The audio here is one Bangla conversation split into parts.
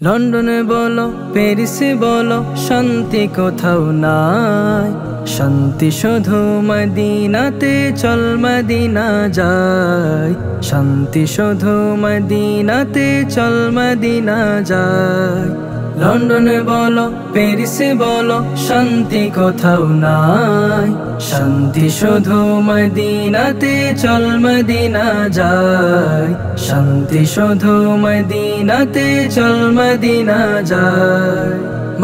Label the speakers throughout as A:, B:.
A: লন্ডনে বলো প্যারিসে বলো শান্তি কোথাও নাই, শান্তি শুধু মদিনাতে, চল মদিনা যাই। শান্তি শুধু মদিনাতে, চল মদিনা যাই। লন্ডনে বলো প্যারিসে বলো শান্তি কোথাও নাই, শান্তি শুধু মদিনাতে, চল মদিনা যাই। শান্তি শুধু মদিনাতে, চল মদিনা যাই।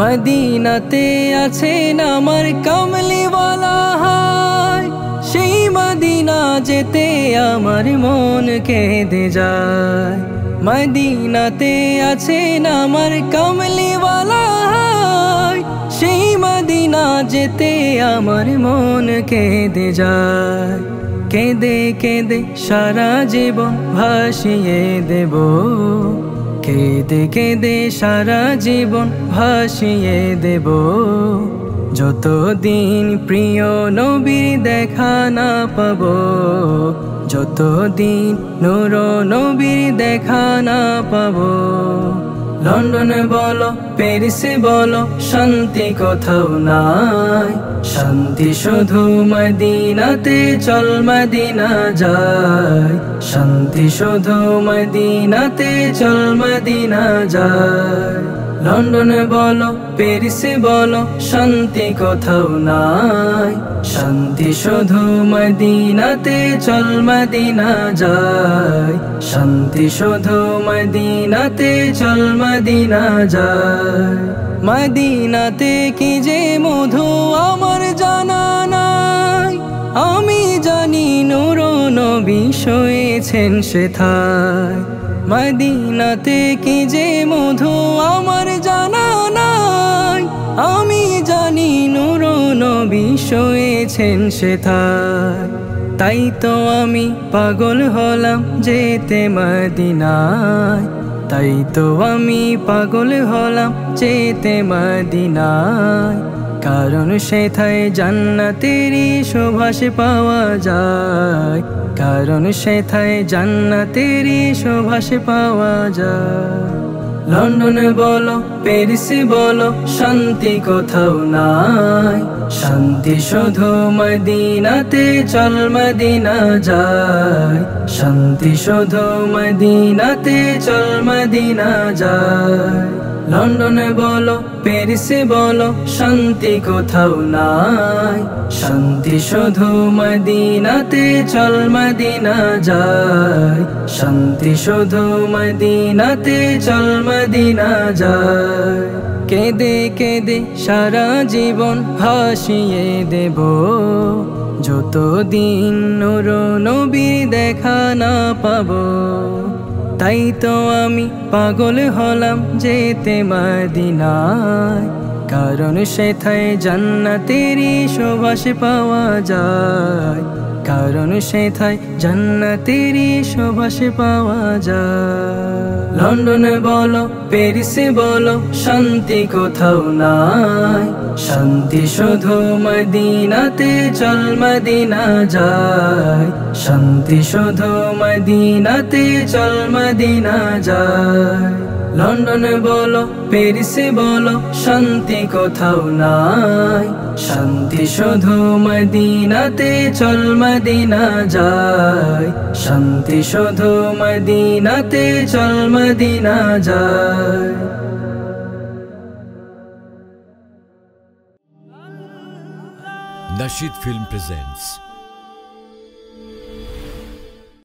A: মদিনাতে আছেন আমার কামলিওয়ালা হায়, সেই মদিনা যেতে আমার মন কেঁদে যায়। মদিনাতে আছেন আমার কামলিওয়ালা হায়, সেই মদিনা যেতে আমার মন কেঁদে যায়। কেঁদে কেঁদে সারা জীবন ভাসিয়ে দেব, কেঁদে কেঁদে সারা জীবন ভাসিয়ে দেব। যতদিন প্রিয় নবীর দেখা না পাবো, যতদিন নূর নবীর দেখা না পাবো। লন্ডনে বলো প্যারিসে বলো শান্তি কোথাও নাই, শান্তি শুধু মদিনাতে, চল মদিনা যাই। শান্তি শুধু মদিনাতে, চল মদিনা যাই। লন্ডনে বলো প্যারিসে বলো শান্তি কোথাও নাই, শান্তি শুধু মদিনাতে, চল মদিনা যাই। শান্তি শুধু মদিনাতে, চল মদিনা যাই। মদিনাতে কি যে মধু আমার জানা নাই, আমি জানি নূর নবী শুয়েছেন সেথায়। মদিনাতে কি যে মধু আমার জানা নাই, আমি জানি নূর নবী শুয়েছেন সেথায়। তাই তো আমি পাগল হলাম যেতে মদিনায়, তাই তো আমি পাগল হলাম যেতে মদিনায়। কারণ সেথায় জান্নাতেরই সুবাস পাওয়া যায়, কারণ সেথায় জান্নাতেরই সুবাস পাওয়া যায়। লন্ডনে বলো প্যারিসে বলো শান্তি কোথাও নাই, শান্তি শুধু মদিনাতে, চল মদিনা যাই। শান্তি শুধু মদিনাতে, চল মদিনা যাই। লন্ডনে বলো প্যারিসে বলো শান্তি কোথাও নাই, শান্তি শুধু মদিনাতে, চল মদিনা যাই। শান্তি শুধু মদিনাতে, চল মদিনা যাই। কেঁদে কেঁদে সারা জীবন ভাসিয়ে দেব, যতদিন নূর নবীর দেখা না পাবো। তাই তো আমি পাগল হলাম যেতে মদিনায়, কারণ সেথায় জান্নাতেরই সুবাস পাওয়া যায়, কারণ সেথায় জান্নাতেরই সুবাস পাওয়া যায়। লন্ডনে বলো প্যারিসে বলো শান্তি কোথাও নাই, শান্তি শুধু মদিনাতে, চল মদিনা যাই। শান্তি শুধু মদিনাতে, চল মদিনা যাই। লন্ডনে বলো প্যারিসে বলো শান্তি কোথাও নাই, শান্তি শুধু মদিনাতে, চল মদিনা যাই। শান্তি শুধু মদিনাতে, চল মদিনা যাই।
B: Nasheed Film presents